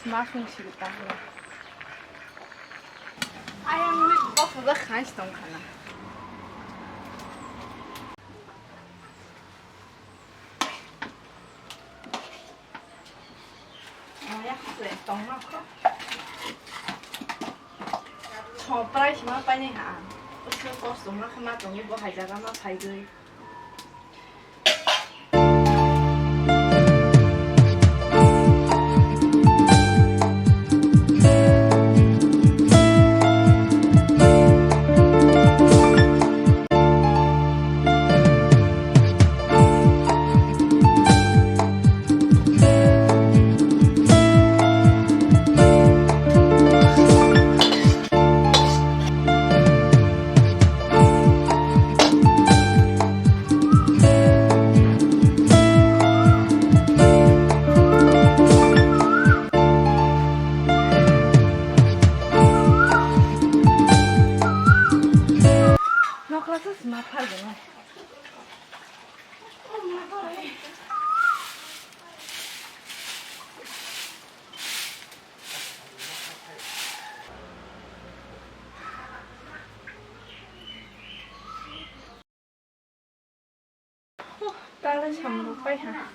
마송시겠다. 아야, 우리 누가 그거 간식 좀 가나. 뭐야, 그래, 똥 넣고. 저 빨리 심어 빨리 하. 어떻게 버스 막 하나 똥이 뭐 하자가 막 발그. 다른 samwng 빨리 하.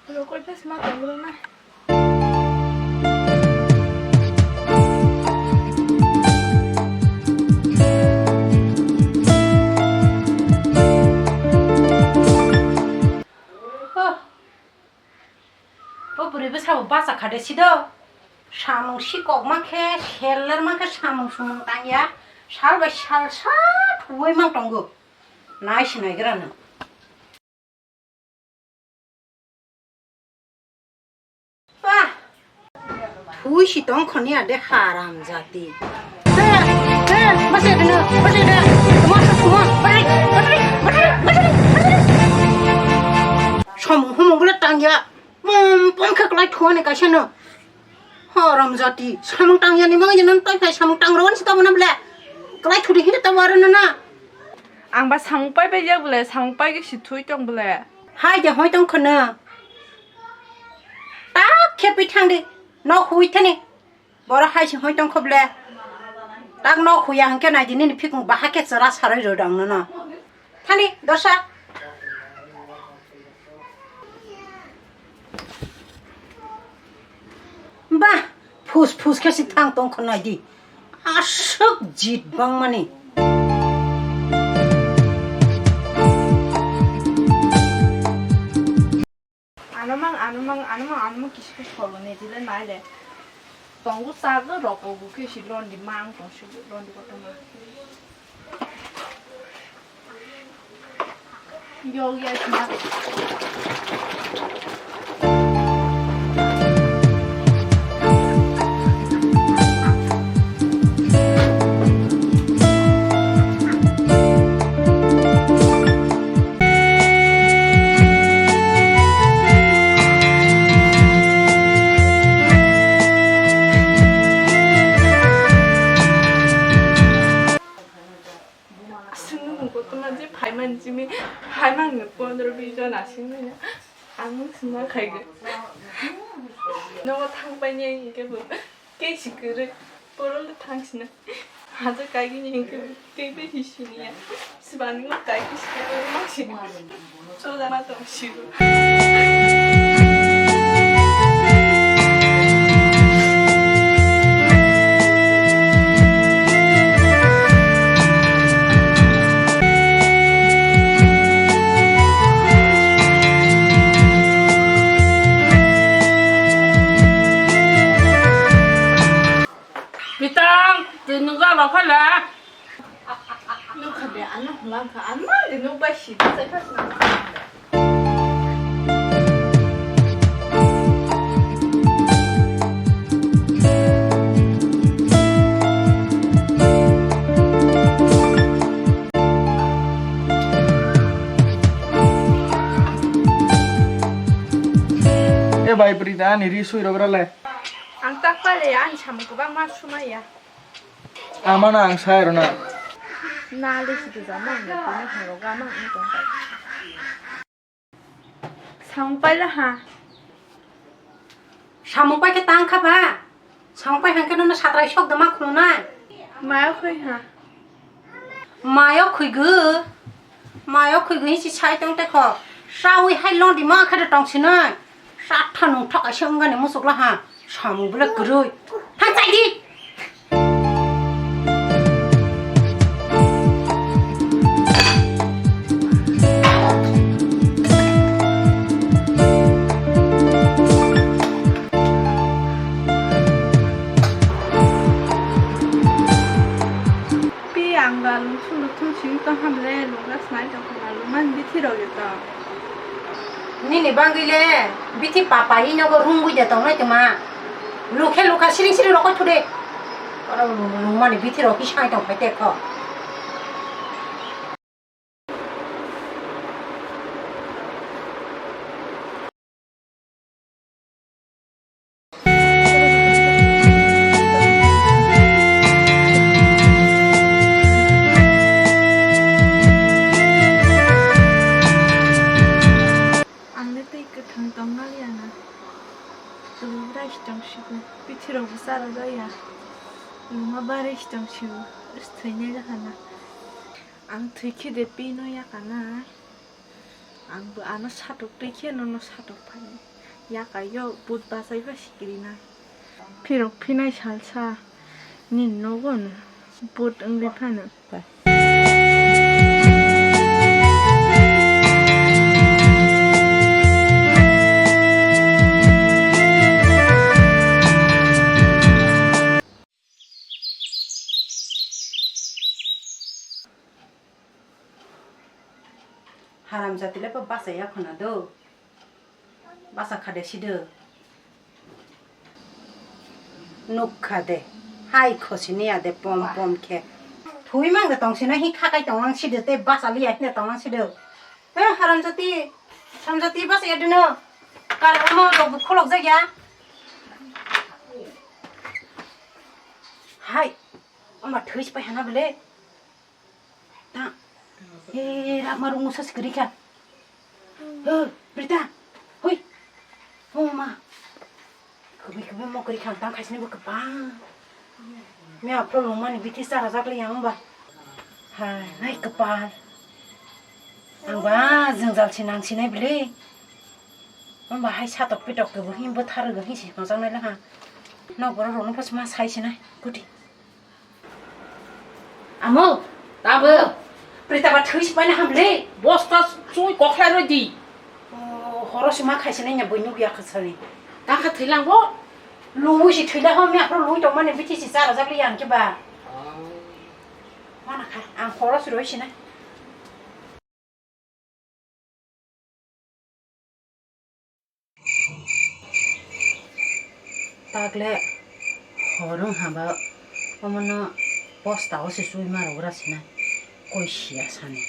그리고 꼴패스 막 먹으나. 보리브 사고 바사 가르치도 samwng 시곡 막해 헬러 막해 samwng 수능 땅이야 살바 살사 두이 막 동고 나이시나 그러는 와 두이시 똥커니야 내 하람자디 네 마셔야 되나 마셔 수원 빨리 samwng 호몽글 땅이야 뻥카 클라이 토하니까 셔너 하람자디 samwng 땅이야 니 뭐야 넌 빨리 samwng 땅 로원 시다 보나 블래 클라이 토리 히다 와르나 앙바 samwng 빨리 배야 블래 samwng 빨리 시투이 똥 블래 하이데 호이똥 커너 딱 캐피 탕디 너 호이테니 뭐라 하이시 호이똥 커 블래 딱 너 호야 한께 나지 니니 피궁 바하게 써라 살을 저당너나 타니 너사 ba phus cái xịt thang tông con này đi sức dịt băng mà nè 안오망 기시고 걸어내 지래 나이래 똥구 싸고 러보고 그시 런디 망 똥시 런디 것도 막 여기에 그냥 발만 몇 번으로 비전하시느냐 아무 정말 갈그 너가 탕반이 이게 뭐 깨지그를 뽀로로 당신은 아주 갈기니 그 깨비시니야 수많은 거 갈기시고 막시고 쪼다마 동시고 nó phát là nó khẩn để ăn làm khả ăn mà để nó bay xịt sẽ phát nào ए भाइ प्रिता नि रिसु रोगराले ang takpale ya ang cham ko bang masumaya आमाना आं सायरना नाले सि도 zaman ya punya horoga mang ang tongkai sampai lah ha samwng pai ke tang khaba samwng pai hangke no satrai sok dama khuna माया खोइ हा mayo khuigu hi si sai tong te kho sawi hai long di ma kha de tong sinai sat thanu thak asang ga ne musuk la ha samwng bule groi han chai di 삐안가 루술로 통신 또 함래 로가 스나이더 하나 로만 비티러겠다 ni ni bangile bithi papa hi no go rungu de tong nai tuma lukha siring siring ro ko thode ora luma ni bithi ro ki sai tong phai te kho 비티러고 싸러져야 루마 바래 시정치고 스트레이가 하나 안 들키대 삐노야 가나 안 아노 사독 들키에 노노 사독 파니 야가요 붓바사이바 시키리나 피록피나이 살사 닌 노고는 붓 응리 파는 haram jatile pa basa ya khona do basa khade sido nuk khade hai khosini ade pom pom khe thui mang da tong sina hi kha kai tong lang sido te basa li ai ne tong lang sido haram jati basa ya dino kar mo do kholok ja ya hai ama thui pa hana bele ta rak marungu sa skrika Brita hoi ma kebe mo kri khang tang khaisni bu kapa me apro loma ni bithi sa razak le yang ba ha nai kapa ang ba jingjal chinang chinai bile ba hai satok pitok ke bu him bu thar ga hi si khang nai la ha no bor ro no pas ma sai sinai guti amo tabu Brita ba thoi spai na hamle Bosta sui kokhlai roi di. horosi ma khaisi nai nya boinu ya khasani Ta kha thilang bo. lu si thila ho me apro lu to mane bithi si sara jak li yang ke ba mana kha ang horosi roi sina tagle horong haba omono posta o si sui ma ro ra sina koi sia sane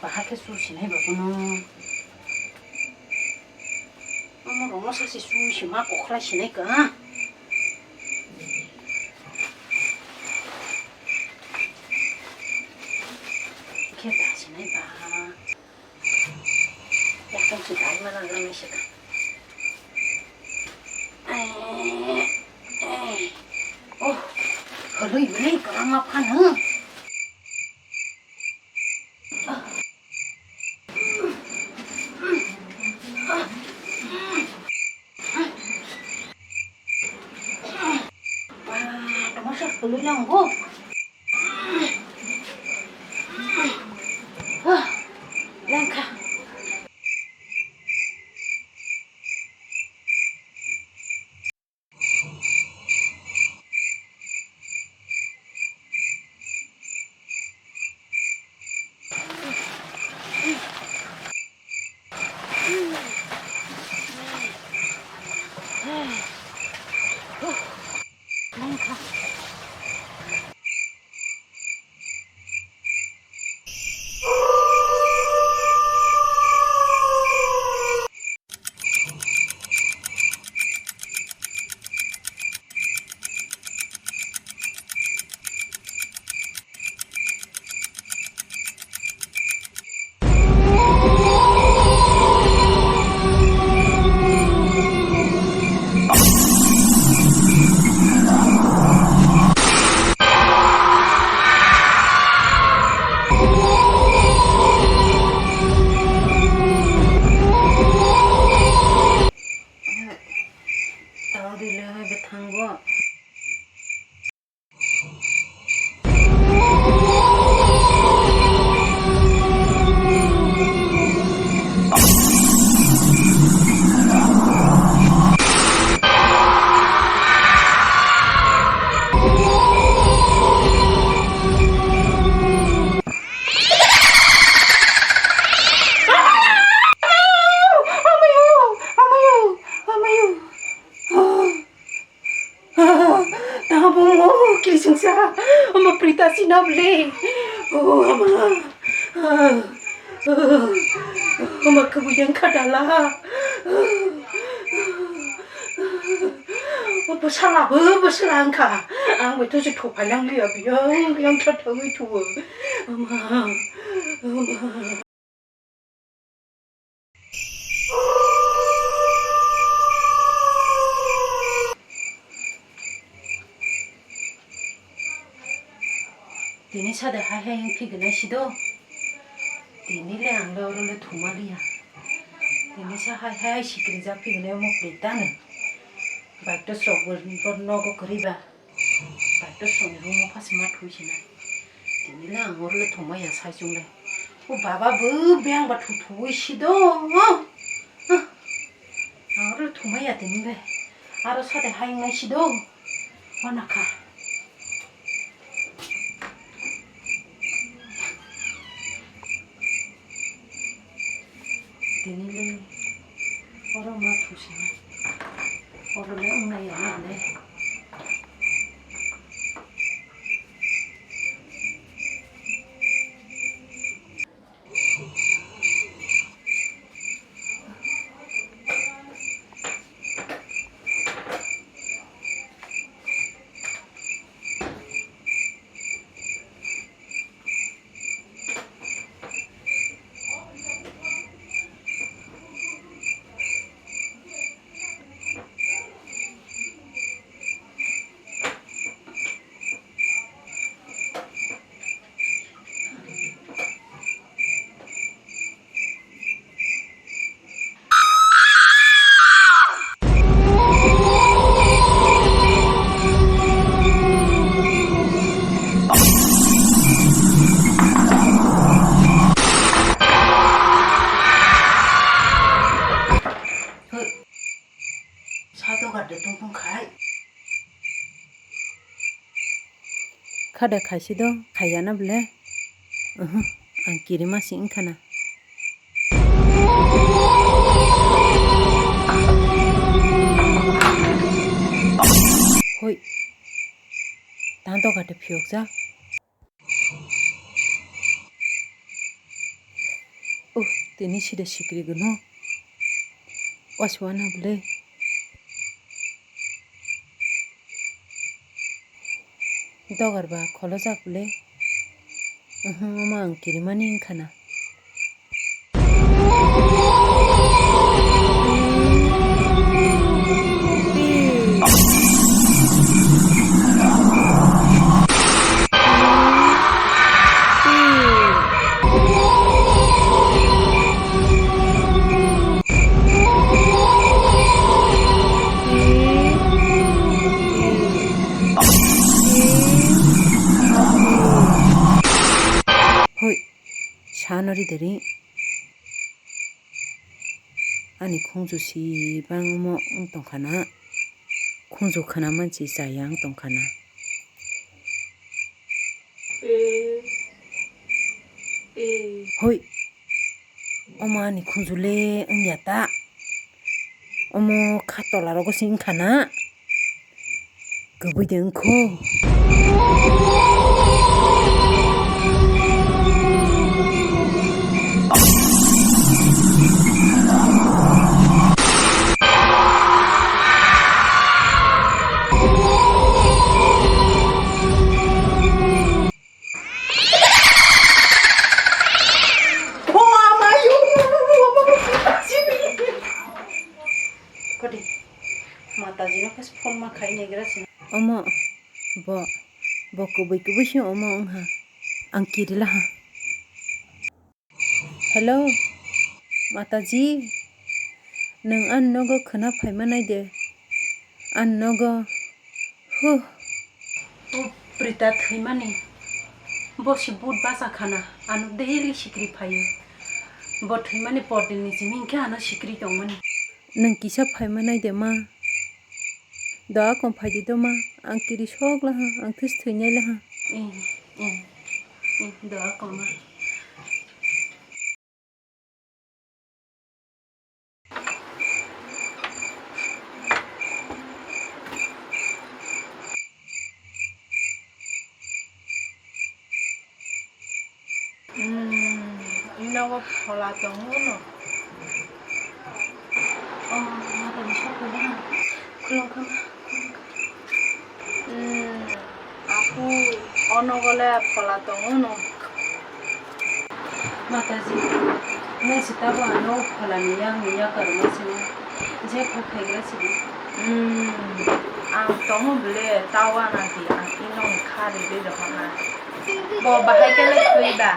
bahake sushi nai ba kono amo romo sa si sushi ma kokla shinai ka ke ta shinai ba ya kan si dai mana na shi ka oh haloi nei ka ma phana Tuluy lang ako. Lang ka. Lang ka. 한거 Tabung kili singsa ama prita sinable ama ama kebuyan kadala bersalah berselangka ang itu je topalang dia yang tertahu itu ama Dini sada hai yang pigna sido. Dini le ang lo le thumalia. Dini sa hai sikri ja pigna mo pritan. Baik to srog bor no ko kariba. Baik to song ru mo pas mat hui sina. Dini le ang le thumaya sa chung le. O baba bu byang ba thu thu sido. Ang le thumaya dini le. Aro sada hai ngai sido. Wanaka. Dinile orang matu sih, orang le unai yang le. Kada kaisi do kayana bile ang kiri masih ingkana hoi tanto kada phiokja tini sida sikri gono waswana bile dogar ba kholo jak bile mang kiri mani ingkana Sanori dari ani khungju si bang mo tongkhana khungju khana manchi sayang tongkhana hoi oma ani khungju le ngyata omo khatola rogo sing khana gubui kho Omo bo kubai sih omo ha angkiri lah. Hello Mataji neng an nogo khana phaima nai de an nogo Prita thai mani bosi bud basa khana anu daily sikri phayo bo thai mani pordin ni simin kha ana sikri tong mani nang kisa phai manai de ma da kom phai de ma ang kiri sok la ha ang this thnyai la ha do koma 이나가 벌라던 거는 mata ni sok da kulong kama aku ono gole 벌라던 거는 mata ji nai sita ba no phala niya karma sini je phai gra sini ang tomo bile tawa na di ang inong khari de jona bo bahai ke le khui ba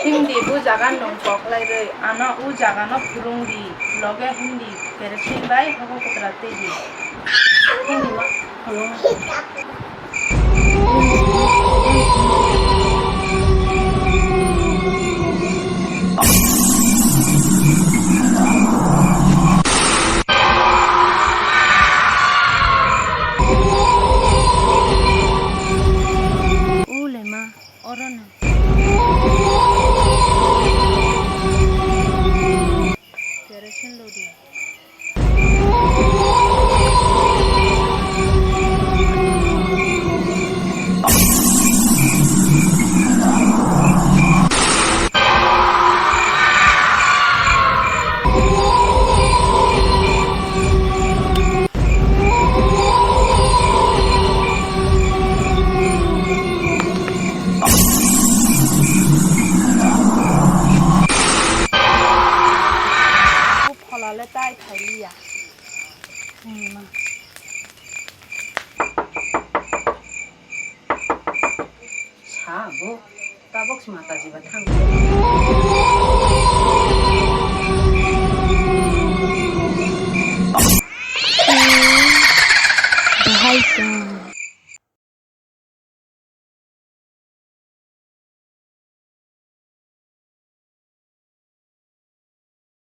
hindi bu jaga nong poklai re ana u jaga no purung di loge hindi keresin bai hogo kotrate di hindi ma hello ulema oron keresin lodi tai thai li à ma cha bo ta box mata ji ba thang